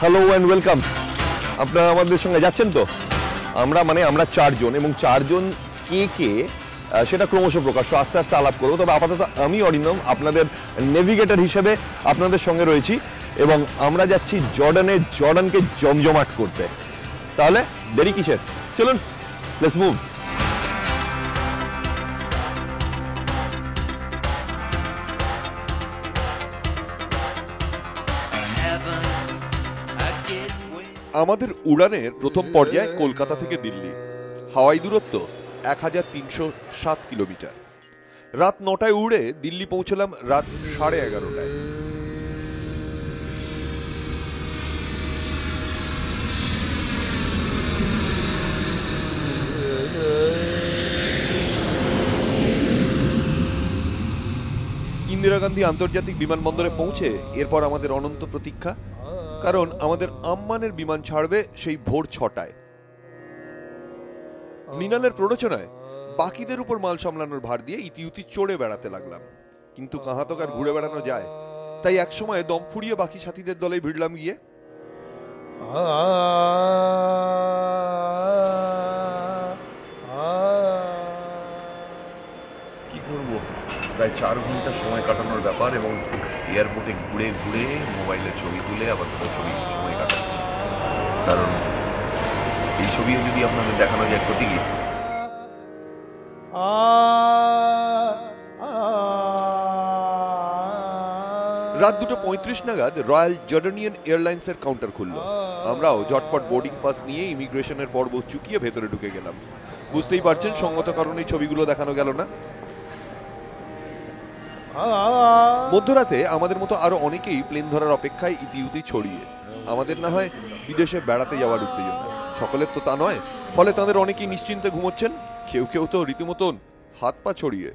Hello and welcome. আপনারা আমাদের সঙ্গে যাচ্ছেন তো? আমরা চারজন, এবং চারজন কে সেটা ক্রমশ প্রকাশ আস্তে আস্তে আলাপ করবো। তবে আপাতত আমি অরিন্দম আপনাদের নেভিগেটর হিসেবে আপনাদের সঙ্গে রয়েছি, এবং আমরা যাচ্ছি জর্ডানকে জমজমাট করতে। তাহলে দেরি কিসের, চলুন লেটস মুভ। আমাদের উড়ানের প্রথম পর্যায়ে কলকাতা থেকে দিল্লি, হাওয়াই দূরত্ব 1307 কিলোমিটার। রাত 9টায় উড়ে দিল্লি পৌঁছলাম রাত 11:30টায়। ইন্দিরা গান্ধী আন্তর্জাতিক বিমানবন্দরে পৌঁছে এরপর আমাদের অনন্ত প্রতীক্ষা, কারণ আমাদের আম্মানের বিমান ছাড়বে সেই ভোর 6টায়। মৃণালের প্ররোচনায় বাকিদের উপর মাল সামলানোর ভার দিয়ে ইতিউতি চড়ে বেড়াতে লাগলাম, কিন্তু কাহাতক আর ঘুরে বেড়ানো যায়, তাই একসময় দম ফুরিয়ে বাকি সাথীদের দলে ভিড়লাম গিয়ে। কি করবো, প্রায় 4 ঘন্টা সময় কাটানোর ব্যাপার, এবং এয়ারপোর্টে ঘুরে ঘুরে মোবাইলে ছবি তুলে আবার সময় কাটাচ্ছি। কারণ এই ছবিও যদি আপনাদের দেখানো যায় প্রতীকী। রাত 2:35 নাগাদ রয়্যাল জর্ডানিয়ান এয়ারলাইন্সের কাউন্টার খুলল। আমরাও ঝটপট বোর্ডিং পাস নিয়ে ইমিগ্রেশনের পর্ব চুকিয়ে ভেতরে ঢুকে গেলাম। বুঝতেই পারছেন, সঙ্গত কারণে ছবিগুলো দেখানো গেল না। মধ্যরাতে আমাদের মতো আরো অনেকেই প্লেন ধরার অপেক্ষায় ইতিউতি ছড়িয়ে। আমাদের না হয় বিদেশে বেড়াতে যাওয়ার উত্তেজনা, সকলের তো তা নয়। ফলে তাদের অনেকেই নিশ্চিন্তে ঘুমোচ্ছেন, কেউ কেউ তো রীতিমতন হাত পা ছড়িয়ে।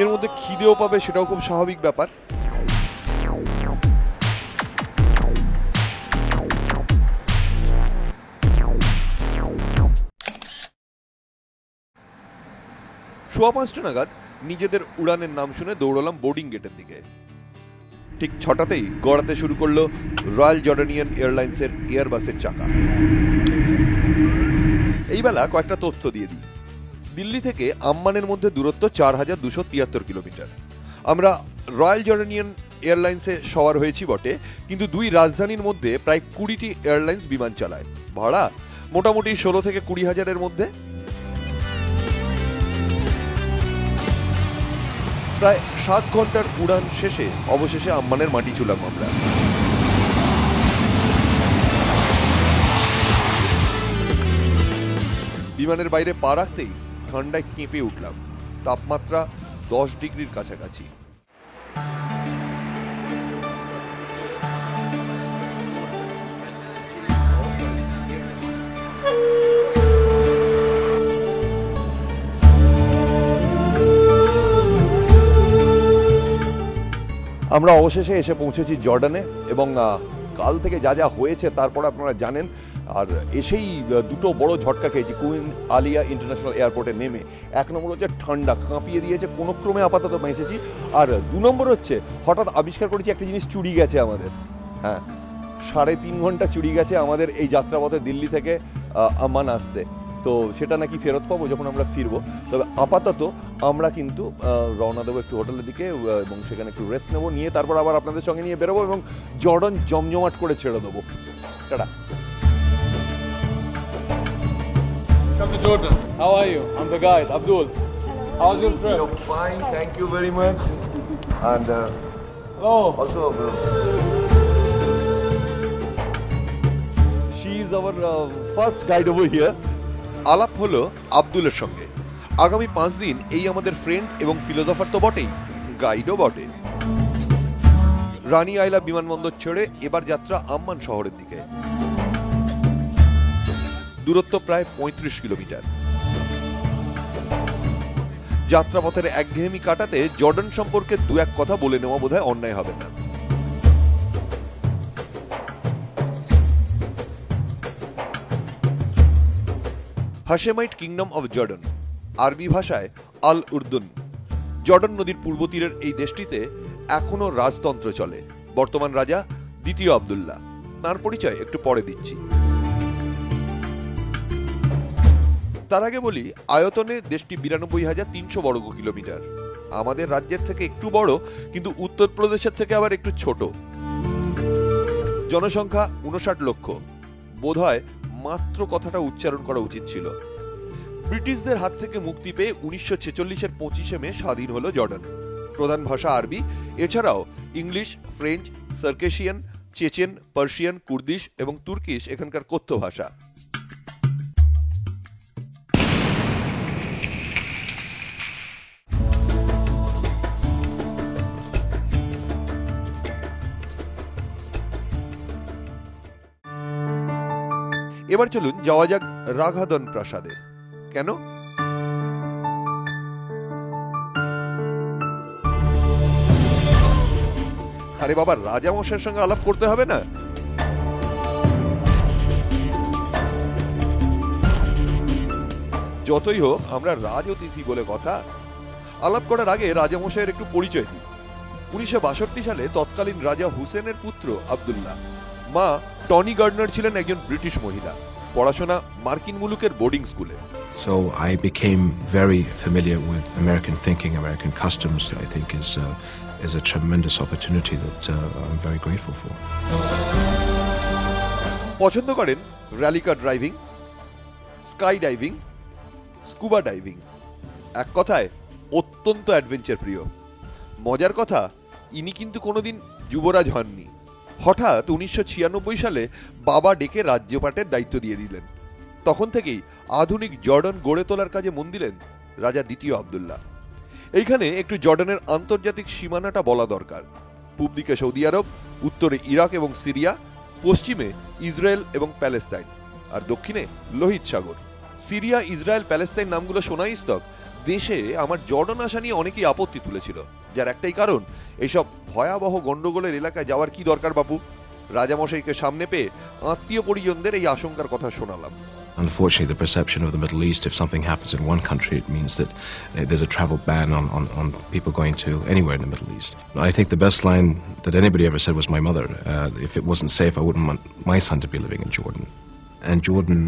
এর মধ্যে খিদেও পাবে, সেটাও খুব স্বাভাবিক ব্যাপার। সোয়া 5টা নাগাদ নিজেদের উড়ানের নাম শুনে দৌড়লাম বোর্ডিং গেটের দিকে। ঠিক 6টাতেই গড়াতে শুরু করলো রয়্যাল জর্ডানিয়ান এয়ারলাইন্সের এয়ারবাসের চাকা। এই বেলা কয়েকটা তথ্য দিয়ে দিই। দিল্লি থেকে আম্মানের মধ্যে দূরত্ব 4273 কিলোমিটার। আমরা রয়্যাল জর্ডানিয়ান এয়ারলাইন্সে সওয়ার হয়েছি বটে, কিন্তু দুই রাজধানীর মধ্যে প্রায় 20টি এয়ারলাইন্স বিমান চালায়। ভাড়া মোটামুটি 16 থেকে 20 হাজারের মধ্যে। প্রায় 7 ঘন্টার উড়ান শেষে অবশেষে আম্মানের মাটি ছুলাম আমরা। বিমানের বাইরে পা রাখতেই ঠান্ডায় কেঁপে উঠলাম। তাপমাত্রা 10 ডিগ্রির কাছাকাছি। আমরা অবশেষে এসে পৌঁছেছি জর্ডানে, এবং কাল থেকে যা যা হয়েছে তারপর আপনারা জানেন। আর এসেই দুটো বড় ঝটকা খেয়েছি কুইন আলিয়া ইন্টারন্যাশনাল এয়ারপোর্টে নেমে। 1 নম্বর হচ্ছে ঠান্ডা কাঁপিয়ে দিয়েছে, কোনো ক্রমে আপাতত বেঁচেছি। আর 2 নম্বর হচ্ছে হঠাৎ আবিষ্কার করেছি একটা জিনিস চুরি গেছে আমাদের। হ্যাঁ, 3.5 ঘন্টা চুরি গেছে আমাদের এই যাত্রাপথে দিল্লি থেকে আম্মান আসতে। তো সেটা নাকি ফেরত পাবো যখন আমরা ফিরবো। তবে আপাতত আমরা কিন্তু রওনা দেবো একটু হোটেলের দিকে, এবং সেখানে একটু রেস্ট নেবো, নিয়ে তারপর আবার আপনাদের সঙ্গে নিয়ে বেরোবো এবং জর্ডান জমজমাট করে ছেড়ে দেবো। Tata. Welcome to Jordan. How are you? I'm the guide, Abdul. How was your trip? You're fine, thank you very much. And Hello. also she is our first guide over here. আলাপ হলো আব্দুলের সঙ্গে। আগামী 5 দিন এই আমাদের friend এবং philosopher তো বটেই, গাইডও বটে। রানী আইলা বিমানবন্দর ছেড়ে এবার যাত্রা আম্মান শহরের দিকে। দূরত্ব প্রায় 35 কিলোমিটার। যাত্রাপথের একঘেয়েমি কাটাতে জর্ডান সম্পর্কে 2-1 কথা বলে নেওয়া বোধহয় অন্যায় হবে না। হাশেমাইট কিংডম অফ জর্ডান, আরবি ভাষায় আল উর্দুন। জর্ডান নদীর পূর্ব তীরের এই দেশটিতে এখনো রাজতন্ত্র চলে। বর্তমান রাজা দ্বিতীয় আব্দুল্লাহ। তার পরিচয় একটু পরে দিচ্ছি। তার আগে বলি, আয়তনে দেশটি 92,300 বর্গ কিলোমিটার। আমাদের রাজ্যের থেকে একটু বড়, কিন্তু উত্তরপ্রদেশের থেকে আবার একটু ছোট। জনসংখ্যা 59 লক্ষ। বোধহয় মাত্র কথাটা উচ্চারণ করা উচিত ছিল। ব্রিটিশদের হাত থেকে মুক্তি পেয়ে 1946-এর 25শে মে স্বাধীন হলো জর্ডান। প্রধান ভাষা আরবি, এছাড়াও English, French, Circassian, Chechen, Persian, Kurdish এবং তুর্কিশ এখানকার কথ্য ভাষা। এবার চলুন যাওয়া যাক রাঘাদন প্রাসাদে। কেন? আরে বাবা, রাজামশাইয়ের সঙ্গে আলাপ করতে হবে না? যতই হোক, আমরা রাজ অতিথি বলে কথা। আলাপ করার আগে রাজামশাইয়ের একটু পরিচয় দিই। 1962 সালে তৎকালীন রাজা হুসেনের পুত্র আব্দুল্লাহ। মা টনি গার্ডনার ছিলেন একজন ব্রিটিশ মহিলা। পড়াশোনা মার্কিন মুলুকের বোর্ডিং স্কুলে। So I became very familiar with American thinking, American customs. I think is a tremendous opportunity that I'm very grateful for. পছন্দ করেন rally car driving, sky diving, scuba diving. এক কথায় অত্যন্ত অ্যাডভেঞ্চার প্রিয়। মজার কথা, ইনি কিন্তু কোনোদিন যুবরাজ হননি। হঠাৎ 1996 সালে বাবা ডেকে রাজ্যপাটের দায়িত্ব দিয়ে দিলেন। তখন থেকেই আধুনিক জর্ডান গড়ে তোলার কাজে মন দিলেন রাজা দ্বিতীয় আব্দুল্লাহ। এইখানে একটু জর্ডানের আন্তর্জাতিক সীমানাটা বলা দরকার। পূব দিকে সৌদি আরব, উত্তরে ইরাক এবং সিরিয়া, পশ্চিমে ইসরায়েল এবং প্যালেস্তাইন, আর দক্ষিণে লোহিত সাগর। সিরিয়া, ইসরায়েল, প্যালেস্তাইন নামগুলো শোনাই স্তক। দেশে আমার জর্ডান আসা নিয়ে অনেকেই আপত্তি তুলেছিল, যার একটাই কারণ, এইসব ভয়াবহ গন্ডগোলের এলাকায় যাওয়ার কি দরকার বাপু? রাজামশাইকে সামনে পেয়ে আত্মীয় পরিজনদের এই আশঙ্কার কথা শোনালাম। Unfortunately, the perception of the Middle East, if something happens in one country, it means that there's a travel ban on people going to anywhere in the Middle East. I think the best line that anybody ever said was my mother. If it wasn't safe, I wouldn't want my son to be living in Jordan. And Jordan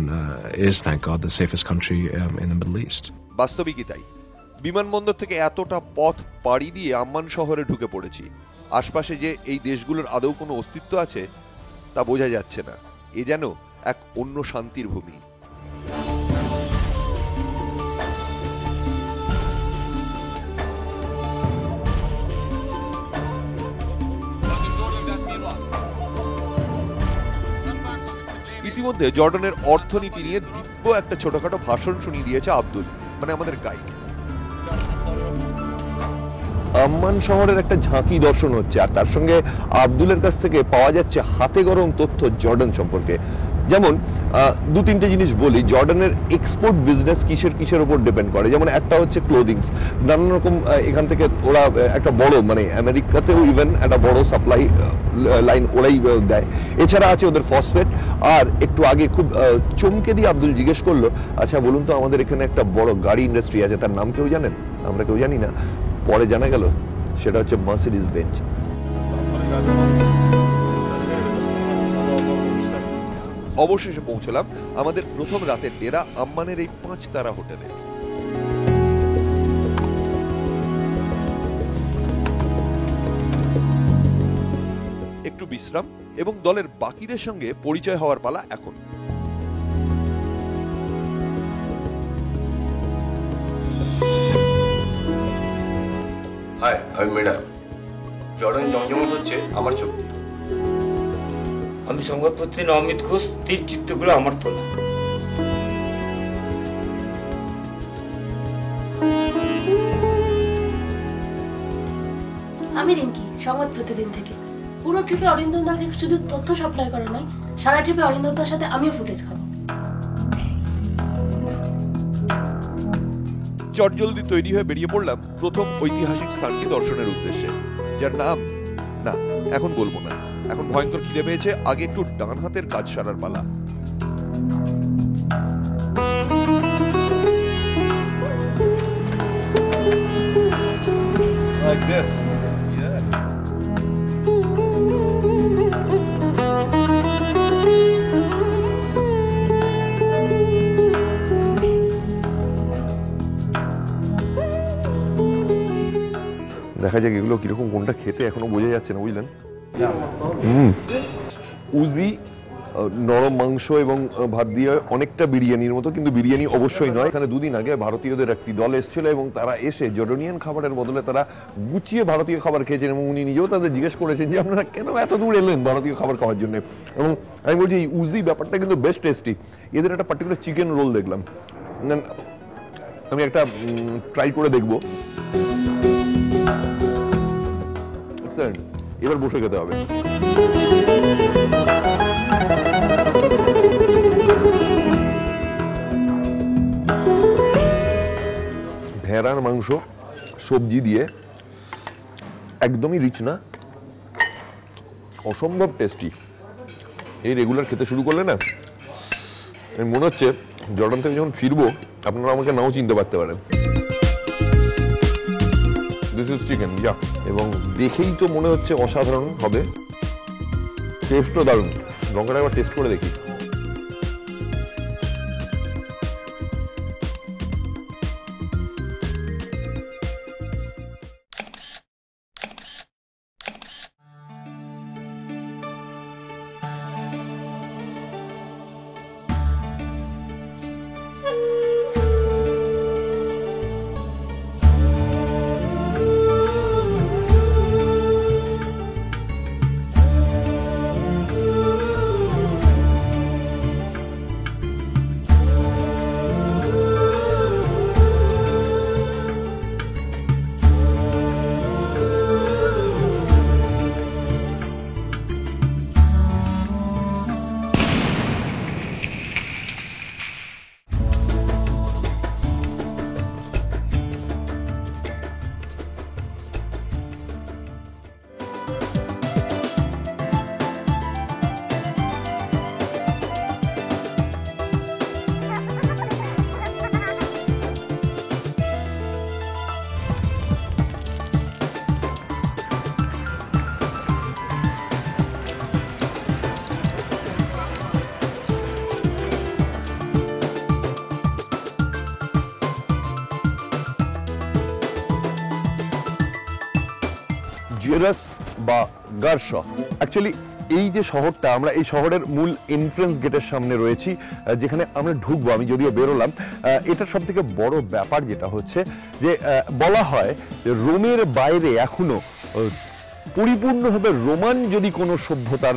is, thank God, the safest country in the Middle East. বাস্তবিকই তাই। বিমানবন্দর থেকে এতটা পথ পাড়ি দিয়ে আম্মান শহরে ঢুকে পড়েছি। আশপাশে যে এই দেশগুলোর আদৌ কোনো অস্তিত্ব আছে তা বোঝা যাচ্ছে না। এ যেন এক অন্য শান্তির ভূমি। ইতিমধ্যে জর্ডানের অর্থনীতি নিয়ে দিব্য একটা ছোটখাটো ভাষণ শুনিয়ে দিয়েছে আব্দুল, মানে আমাদের গাইড। আম্মান শহরের একটা ঝাঁকি দর্শন হচ্ছে, আর তার সঙ্গে আব্দুলের কাছ থেকে পাওয়া যাচ্ছে হাতে গরম তথ্য জর্ডান সম্পর্কে। যেমন দু তিনটে জিনিস বলি, জর্ডানের এক্সপোর্ট বিজনেস কিসের উপর ডিপেন্ড করে। যেমন একটা হচ্ছে ক্লোদিংস, নানান রকম এখান থেকে ওরা একটা বড়, মানে আমেরিকাতেও ইভেন একটা বড় সাপ্লাই লাইন ওরাই দেয়। এছাড়া আছে ওদের ফসফেট। আর একটু আগে খুব চমকে দিয়ে আব্দুল জিজ্ঞেস করলো, আচ্ছা বলুন তো, আমাদের এখানে একটা বড় গাড়ি ইন্ডাস্ট্রি আছে, তার নাম কেউ জানেন? আমরা কেউ জানি না। পরে জানা গেল সেটা হচ্ছে মার্সিডিজ বেঞ্জ। অবশেষে পৌঁছলাম আমাদের প্রথম রাতের ডেরা আম্মানের এই 5 তারা হোটেলে। একটু বিশ্রাম এবং দলের বাকিদের সঙ্গে পরিচয় হওয়ার পালা এখন। হাই, আমি মেডা। জর্ডান জমজমট হচ্ছে আমার চোখ। আমি সংবাদপত্রী নমিত ঘোষ, তীর চিত্রগুলো আমার তোলা। আমি রিঙ্কি, সংবাদ প্রতিদিন থেকে। পুরো ট্রিপে অরিন্দম দাকে শুধু তথ্য সাপ্লাই করা নয়, সারা ট্রিপে অরিন্দম দার সাথে আমিও ফুটেজ খাবো। চটজলদি তৈরি হয়ে বেরিয়ে পড়লাম প্রথম ঐতিহাসিক স্থানটি দর্শনের উদ্দেশ্যে, যার নাম না এখন বলবো না। এখন ভয়ঙ্কর খিদে পেয়েছে, আগে একটু ডান হাতের কাজ সারার পালা। Like this. Yes. দেখা যাক এগুলো কিরকম, কোনটা খেতে এখনো বোঝা যাচ্ছে না, বুঝলেন। উজি নরম মাংস এবং ভাত দিয়ে অনেকটা বিরিয়ানির মতো, কিন্তু বিরিয়ানি অবশ্যই নয়। এখানে দুদিন আগে ভারতীয়দের একটি দল এসেছিল এবং তারা এসে জর্ডানিয়ান খাবারের বদলে তারা গুছিয়ে ভারতীয় খাবার খেয়েছেন এবং উনি নিজেও তাদের জিজ্ঞেস করেছেন যে আপনারা কেন এত দূর এলেন ভারতীয় খাবার খাওয়ার জন্য। এবং আমি বলছি এই উজি ব্যাপারটা কিন্তু বেশ টেস্টি। এদের একটা পার্টিকুলার চিকেন রোল দেখলাম, আমি একটা ট্রাই করে দেখবো। এবার বসে খেতে হবে। ভেড়ার মাংস সবজি দিয়ে, একদমই রিচ না, অসম্ভব টেস্টি। এই রেগুলার খেতে শুরু করলে না মনে হচ্ছে জর্ডান থেকে যখন ফিরবো আপনারা আমাকে নাও চিনতে পারতে পারেন। দিস ইজ চিকেন, ইয়া, এবং দেখেই তো মনে হচ্ছে অসাধারণ হবে। টেস্টও দারুণ। লঙ্কাটা একবার টেস্ট করে দেখি। জেরাস বা গারশা, অ্যাকচুয়ালি এই যে শহরটা, আমরা এই শহরের মূল এন্ট্রান্স গেটের সামনে রয়েছি, যেখানে আমরা ঢুকবো। আমি যদিও বেরোলাম। এটার সব থেকে বড় ব্যাপার যেটা হচ্ছে যে বলা হয় যে রোমের বাইরে এখনো পরিপূর্ণভাবে রোমান যদি কোনো সভ্যতার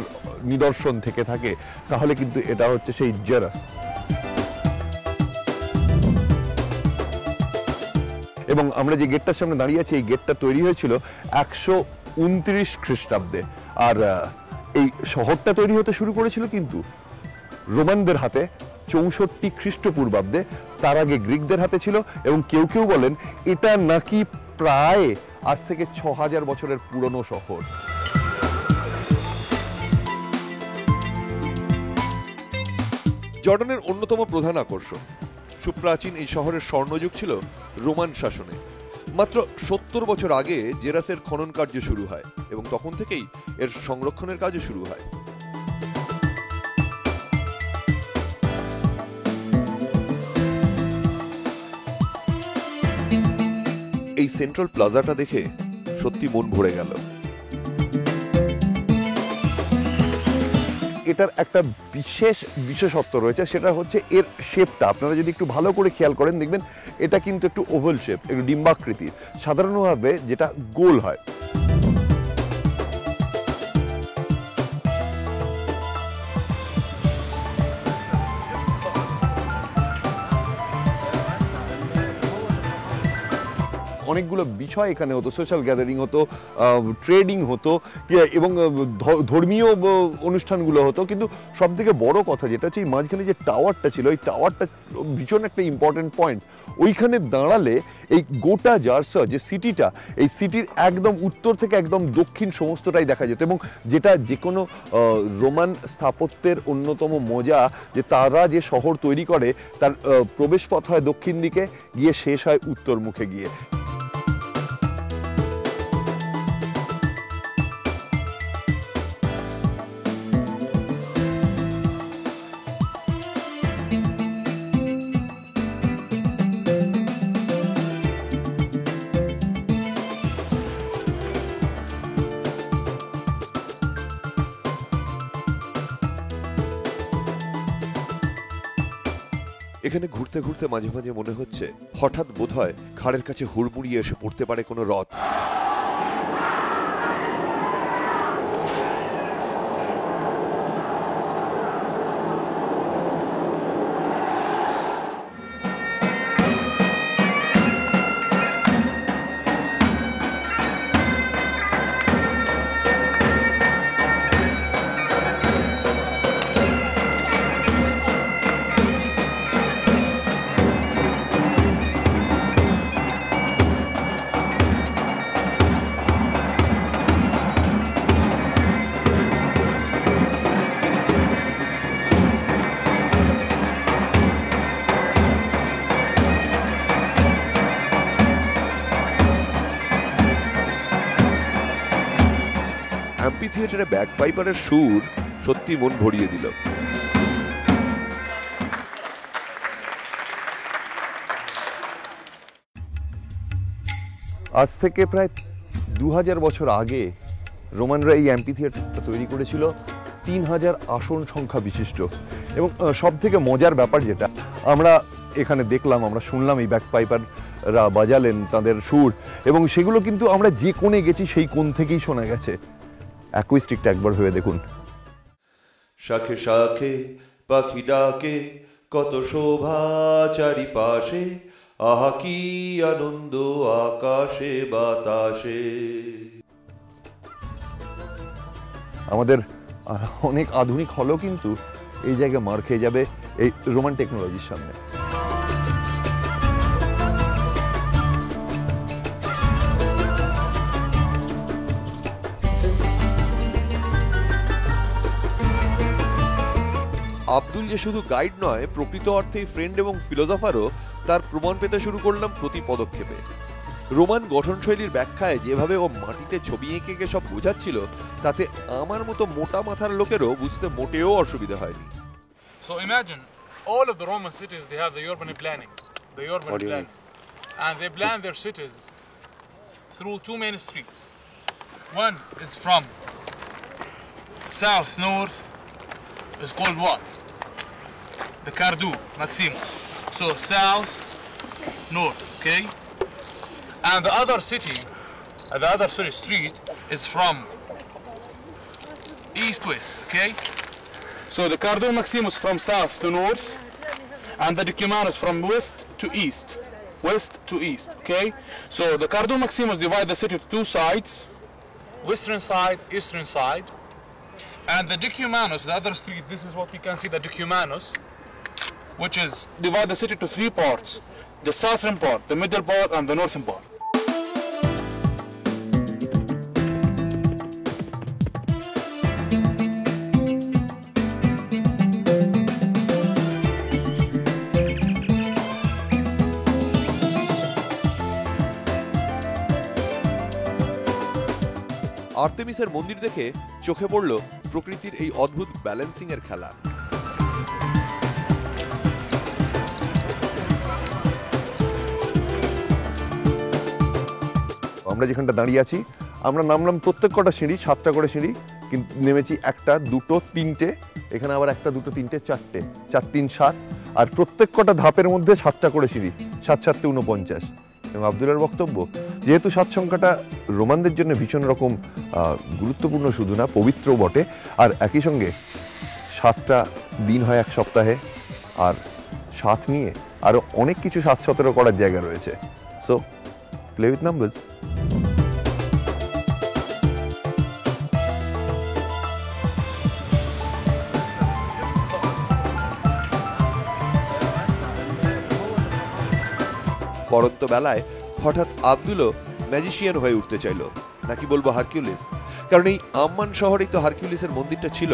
নিদর্শন থেকে থাকে তাহলে কিন্তু এটা হচ্ছে সেই জেরাস। এবং আমরা যে গেটটার সামনে দাঁড়িয়ে আছি, এই গেটটা তৈরি হয়েছিল 129 খ্রিস্টাব্দে। আর এই শহরটা তৈরি হতে শুরু করেছিল কিন্তু রোমানদের হাতে 64 খ্রিস্টপূর্বাব্দে, তার আগে গ্রিকদের হাতে ছিল। এবং কেউ কেউ বলেন এটা নাকি প্রায় আজ থেকে 6000 বছরের পুরনো শহর। জর্ডানের অন্যতম প্রধান আকর্ষণ, সুপ্রাচীন এই শহরের স্বর্ণযুগ ছিল রোমান শাসনে। মাত্র 70 বছর আগে জেরাসের খনন কার্য শুরু হয় এবং তখন থেকেই এর সংরক্ষণের কাজও শুরু হয়। এই সেন্ট্রাল প্লাজাটা দেখে সত্যি মন ভরে গেল। এটার একটা বিশেষত্ব রয়েছে, সেটা হচ্ছে এর শেপটা। আপনারা যদি একটু ভালো করে খেয়াল করেন দেখবেন এটা কিন্তু একটু ওভাল শেপ, একটু ডিম্বাকৃতির। সাধারণভাবে যেটা গোল হয়। অনেকগুলো বিষয় এখানে হতো, সোশ্যাল গ্যাদারিং হতো, ট্রেডিং হতো এবং ধর্মীয় অনুষ্ঠানগুলো হতো। কিন্তু সব থেকে বড় কথা যেটা হচ্ছে এই মাঝখানে যে টাওয়ারটা ছিল, ওই টাওয়ারটা ভীষণ একটা ইম্পর্টেন্ট পয়েন্ট। ওইখানে দাঁড়ালে এই গোটা জার্সা যে সিটিটা, এই সিটির একদম উত্তর থেকে একদম দক্ষিণ সমস্তটাই দেখা যেত। এবং যেটা যে কোনো রোমান স্থাপত্যের অন্যতম মজা যে তারা যে শহর তৈরি করে তার প্রবেশপথ হয় দক্ষিণ দিকে গিয়ে শেষ হয় উত্তর মুখে গিয়ে। এখানে ঘুরতে ঘুরতে মাঝে মাঝে মনে হচ্ছে হঠাৎ বোধহয় ঘাড়ের কাছে হুড়মুড়িয়ে এসে পড়তে পারে কোনো রথ। অ্যাম্পি থিয়েটারে ব্যাকপাইপারের সুর সত্যি মন ভরিয়ে দিল। আজ থেকে প্রায় 2000 বছর আগে রোমানরা এই অ্যাম্পি থিয়েটারটা তৈরি করেছিল 3000 আসন সংখ্যা বিশিষ্ট। এবং সব থেকে মজার ব্যাপার যেটা আমরা এখানে দেখলাম, আমরা শুনলাম এই ব্যাকপাইপাররা বাজালেন তাদের সুর, এবং সেগুলো কিন্তু আমরা যে কোণে গেছি সেই কোণ থেকেই শোনা গেছে। অ্যাকুইস্টিকটা একবার ভেবে দেখুন। শাখে শাখে পাখি ডাকে, কত শোভা চারিপাশে, আহা কি আনন্দ আকাশে বাতাসে। আমাদের অনেক আধুনিক হলেও কিন্তু এই জায়গায় মার খেয়ে যাবে এই রোমান টেকনোলজির সামনে। আব্দুল যে শুধু গাইড নয়, প্রকৃত অর্থেই ফ্রেন্ড এবং ফিলোসফারও, তার প্রমাণ পেতে শুরু করলাম প্রতি পদক্ষেপে। রোমান গঠনশৈলীর ব্যাখ্যায় যেভাবে ও মাটিতে ছবি এঁকে এঁকে সব বোঝাচ্ছিল, তাতে আমার মতো মোটা মাথার লোকেরও বুঝতে মোটেও অসুবিধা হয়নি। So imagine all of the Roman cities, they have the urban planning. The urban planning. And they plan their cities through two main streets. One is from south north, is called what? The Cardo Maximus. So south north, okay? And the other street is from east west, okay? So the Cardo Maximus from south to north, and the Decumanus from west to east, okay? So the Cardo Maximus divide the city to two sides, western side, eastern side, and the Decumanus, the other street, this is what we can see, the Decumanus, which is divide the city to three parts: the southern part, the middle part, and the northern part. আর্তেমিসের মন্দির দেখে চোখে পড়ল প্রকৃতির এই অদ্ভুত balancing এর খেলা। আমরা যেখানটা দাঁড়িয়ে আছি, আমরা নামলাম প্রত্যেক কটা সিঁড়ি, 7টা করে সিঁড়ি, কিন্তু নেমেছি 1টা 2টো 3টে, এখানে আবার 1টা 2টো 3টে 4টে, 4 3 7, আর প্রত্যেক কটা ধাপের মধ্যে 7টা করে সিঁড়ি, 7 7 49। এবং আব্দুলের বক্তব্য, যেহেতু 7 সংখ্যাটা রোমানদের জন্য ভীষণ রকম গুরুত্বপূর্ণ, শুধু না পবিত্র বটে, আর একই সঙ্গে 7টা দিন হয় এক সপ্তাহে, আর 7 নিয়ে আরও অনেক কিছু 7 17 করার জায়গা রয়েছে। So play with numbers. পরন্ত বেলায় হঠাৎ আব্দুলও ম্যাজিশিয়ান হয়ে উঠতে চাইল, নাকি বলবো হারকিউলিস, কারণ এই আম্মান শহরেই তো হারকিউলিসের মন্দিরটা ছিল।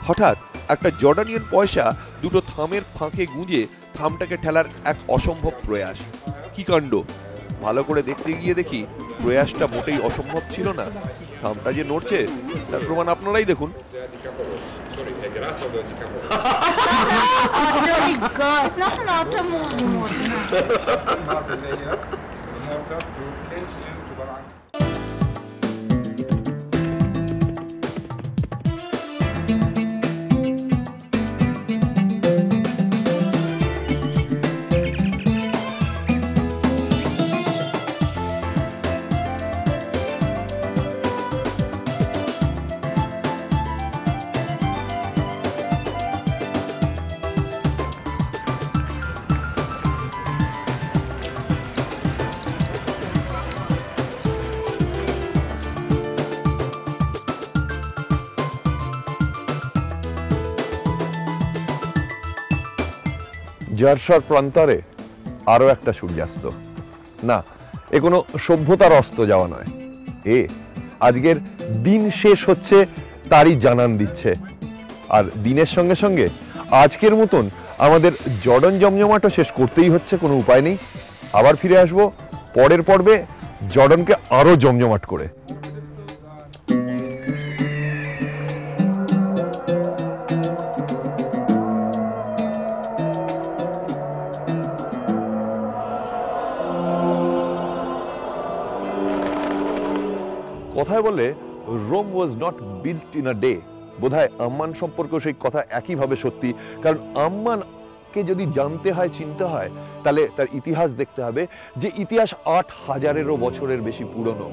হঠাৎ একটা জর্ডানিয়ান পয়সা দুটো থামের ফাঁকে গুঁজে থামটাকে ঠেলার এক অসম্ভব প্রয়াস। কি কাণ্ড! ভালো করে দেখতে গিয়ে দেখি প্রয়াসটা মোটেই অসম্ভব ছিল না। থামটা যে নড়ছে তার প্রমাণ আপনারাই দেখুন। জারসার প্রান্তরে আরো একটা সূর্যাস্ত। না, এ কোনো সভ্যতার অস্ত যাওয়া নয়, এ আজকের দিন শেষ হচ্ছে তারই জানান দিচ্ছে। আর দিনের সঙ্গে সঙ্গে আজকের মতন আমাদের জর্ডন জমজমাটও শেষ করতেই হচ্ছে, কোনো উপায় নেই। আবার ফিরে আসবো পরের পর্বে জর্ডনকে আরো জমজমাট করে। কথায় বলে Rome was not built in a day. বোধহয় আম্মান সম্পর্কেও সেই কথা একইভাবে সত্যি। কারণ আম্মানকে যদি জানতে হয়, চিনতে হয়, তাহলে তার ইতিহাস দেখতে হবে, যে ইতিহাস ৮,০০০-এরও বছরের বেশি পুরনো।